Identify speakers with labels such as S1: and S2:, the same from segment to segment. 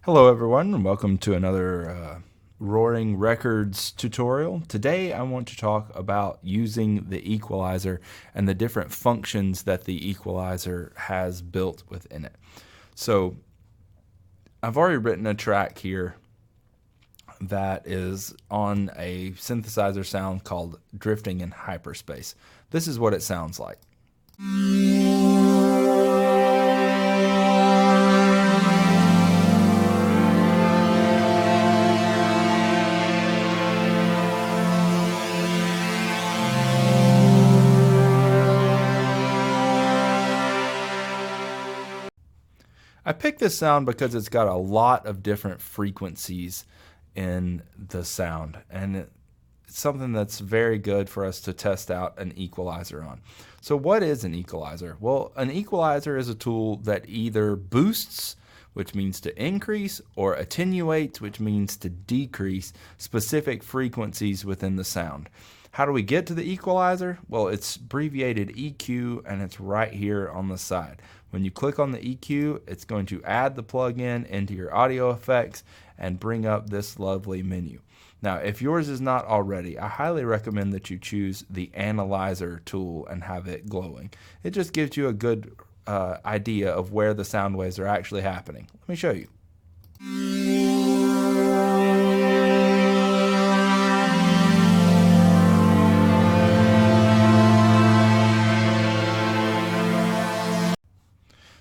S1: Hello everyone and welcome to another Roaring Records tutorial. Today I want to talk about using the equalizer and the different functions that the equalizer has built within it. So I've already written a track here that is on a synthesizer sound called Drifting in Hyperspace. This is what it sounds like. I picked this sound because it's got a lot of different frequencies in the sound, and it's something that's very good for us to test out an equalizer on. So what is an equalizer? Well, an equalizer is a tool that either boosts, which means to increase, or attenuates, which means to decrease specific frequencies within the sound. How do we get to the equalizer? Well, it's abbreviated EQ, and it's right here on the side. When you click on the EQ, it's going to add the plugin into your audio effects and bring up this lovely menu. Now, if yours is not already, I highly recommend that you choose the Equalizer tool and have it glowing. It just gives you a good idea of where the sound waves are actually happening. Let me show you.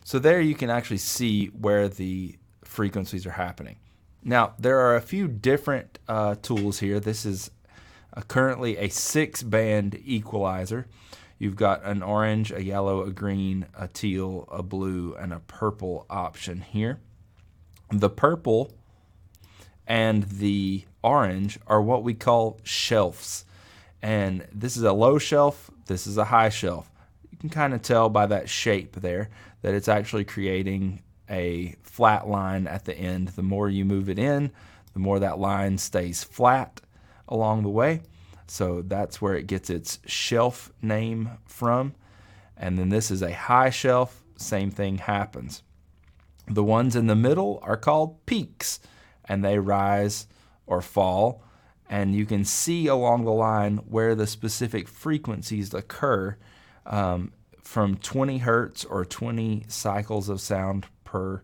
S1: So there you can actually see where the frequencies are happening. Now, there are a few different tools here. This is currently a 6-band equalizer. You've got an orange, a yellow, a green, a teal, a blue, and a purple option here. The purple and the orange are what we call shelves. And this is a low shelf, this is a high shelf. You can kind of tell by that shape there that it's actually creating a flat line at the end. The more you move it in, the more that line stays flat along the way. So that's where it gets its shelf name from. And then this is a high shelf, same thing happens. The ones in the middle are called peaks, and they rise or fall. And you can see along the line where the specific frequencies occur from 20 hertz or 20 cycles of sound per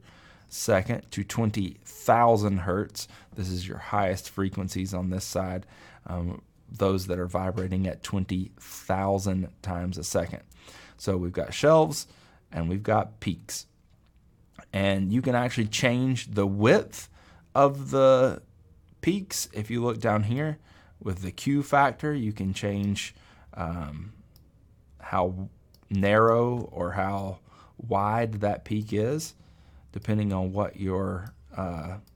S1: second to 20,000 hertz. This is your highest frequencies on this side, those that are vibrating at 20,000 times a second. So we've got shelves and we've got peaks. And you can actually change the width of the peaks. If you look down here with the Q factor, you can change how narrow or how wide that peak is, depending on what you're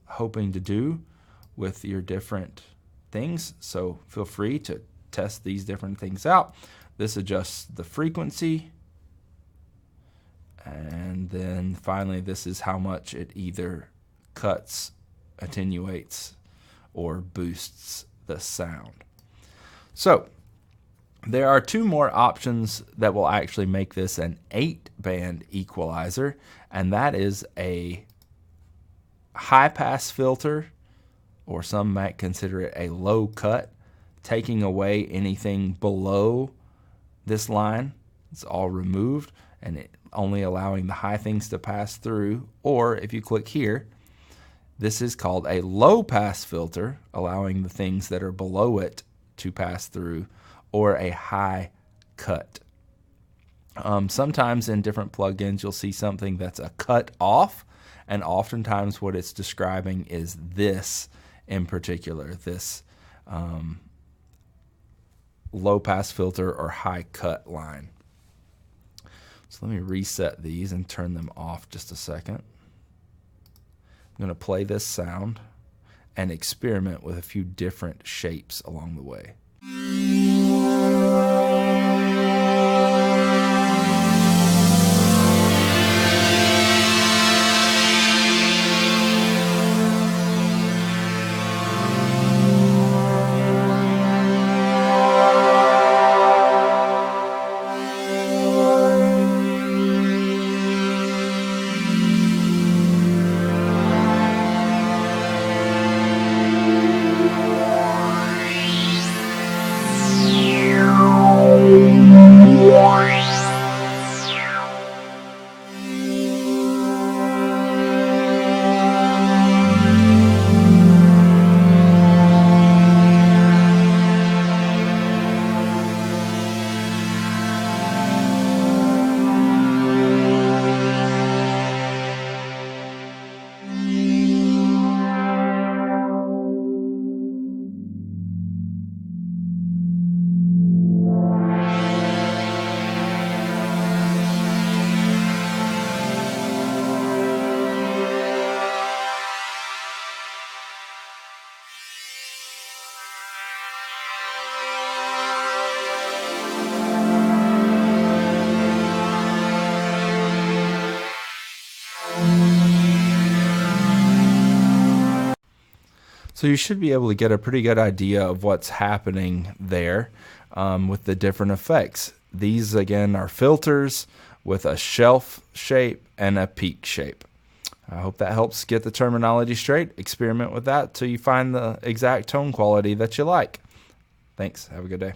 S1: hoping to do with your different things. So feel free to test these different things out. This adjusts the frequency, and then finally this is how much it either cuts, attenuates, or boosts the sound. So there are two more options that will actually make this an 8-band equalizer, and that is a high-pass filter, or some might consider it a low cut, taking away anything below this line. It's all removed, and it only allowing the high things to pass through. Or if you click here, this is called a low-pass filter, allowing the things that are below it to pass through, or a high cut. Sometimes in different plugins you'll see something that's a cut off, and oftentimes what it's describing is this in particular, this low pass filter or high cut line. So let me reset these and turn them off just a second. I'm going to play this sound and experiment with a few different shapes along the way. So you should be able to get a pretty good idea of what's happening there with the different effects. These, again, are filters with a shelf shape and a peak shape. I hope that helps get the terminology straight. Experiment with that till you find the exact tone quality that you like. Thanks. Have a good day.